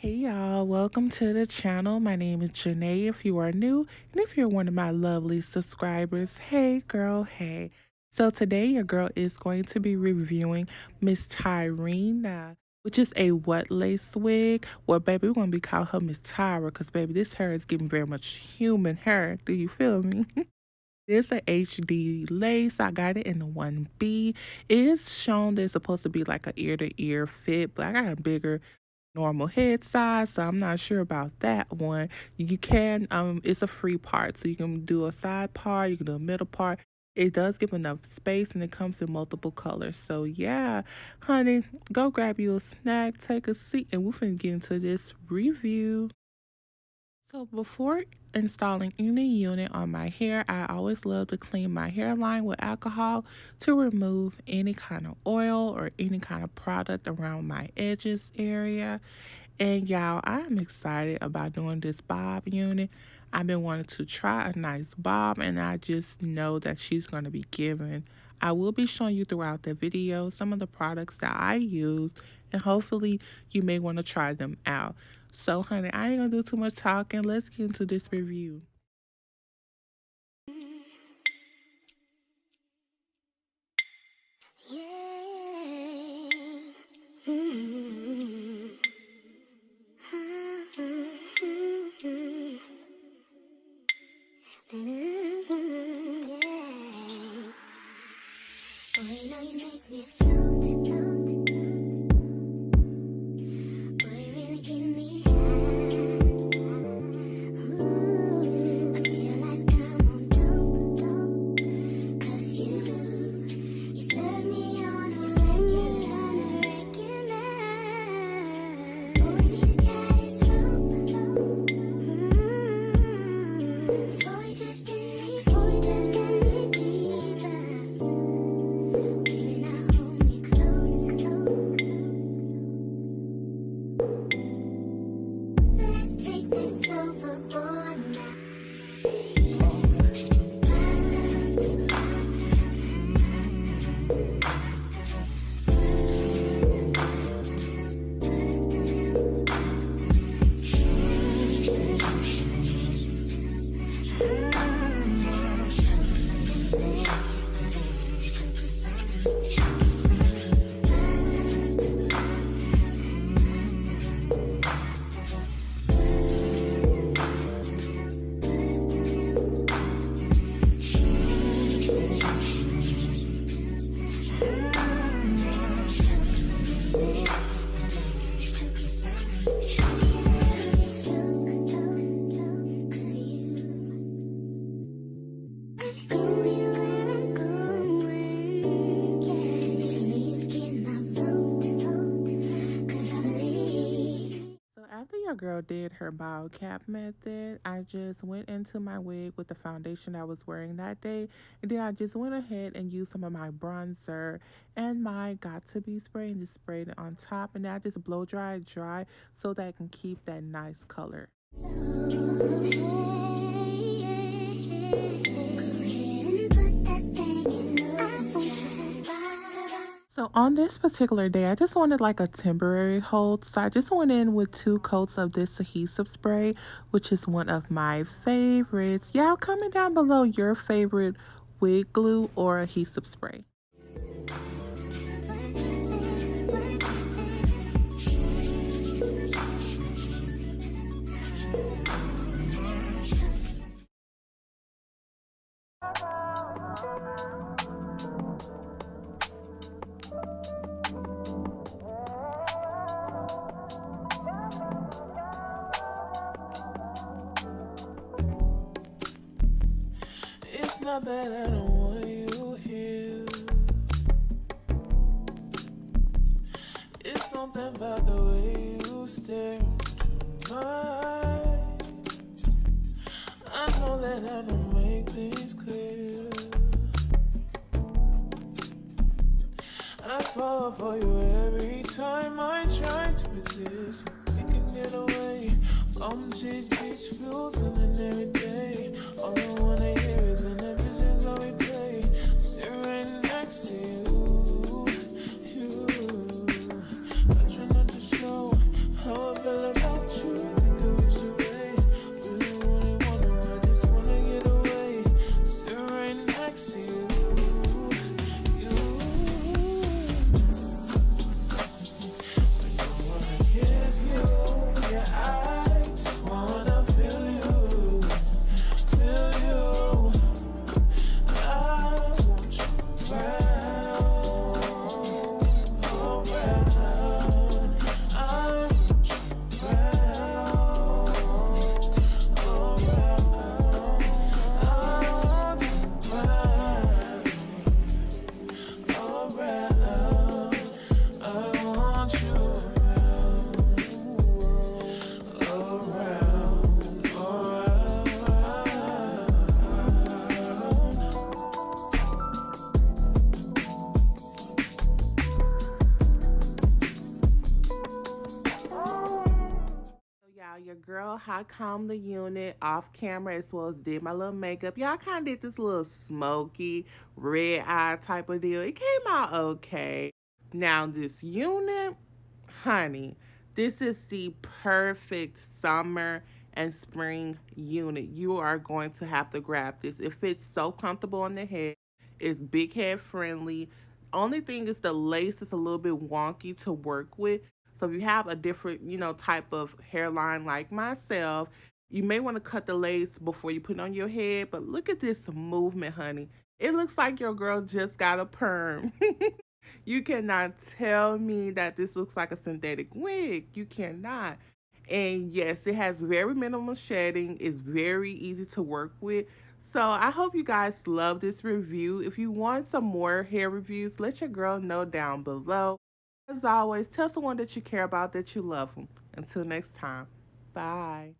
Hey y'all, welcome to the channel. My name is Janae if you are new, and if you're one of my lovely subscribers, hey girl, hey. So today your girl is going to be reviewing Miss Tyrina, which is a wet lace wig. Well, baby, we're going to be calling her Miss Tyra because, baby, this hair is giving very much human hair. Do you feel me? It's a HD lace. I got it in the 1B. It is shown that it's supposed to be like a ear-to-ear fit, but I got a bigger normal head size, so I'm not sure about that one. You can it's a free part, so you can do a side part, you can do a middle part. It does give enough space and it comes in multiple colors. So yeah, honey, go grab you a snack, take a seat, and we're finna get into this review. So before installing any unit on my hair, I always love to clean my hairline with alcohol to remove any kind of oil or any kind of product around my edges area. And y'all, I'm excited about doing this bob unit. I've been wanting to try a nice bob, and I just know that she's going to be giving. I will be showing you throughout the video some of the products that I use, and hopefully you may want to try them out. So, honey, I ain't going to do too much talking. Let's get into this review. After your girl did her bow cap method, I just went into my wig with the foundation I was wearing that day, and then I just went ahead and used some of my bronzer and my got to be spray and just sprayed it on top, and then I just blow dry it dry so that I can keep that nice color. So on this particular day, I just wanted like a temporary hold. So I just went in with 2 coats of this adhesive spray, which is one of my favorites. Y'all comment down below your favorite wig glue or adhesive spray. Not that I don't want you here. It's something about the way you stare into my eyes. I know that I don't make things clear. I fall for you every time I try to resist. We can get away. Come chase beach views and then every day. All I wanna hear is an visions how we play. Sit right next to you. I try not to show how I feel about your girl hot combed the unit off camera as well as did my little makeup. Y'all kind of did this little smoky red eye type of deal. It came out okay. Now this unit, honey, this is the perfect summer and spring unit. You are going to have to grab this. It fits so comfortable on the head. It's big head friendly. Only thing is the lace is a little bit wonky to work with. So if you have a different, type of hairline like myself, you may want to cut the lace before you put it on your head. But look at this movement, honey. It looks like your girl just got a perm. You cannot tell me that this looks like a synthetic wig. You cannot. And yes, it has very minimal shedding. It's very easy to work with. So I hope you guys love this review. If you want some more hair reviews, let your girl know down below. As always, tell someone that you care about, that you love them. Until next time, bye.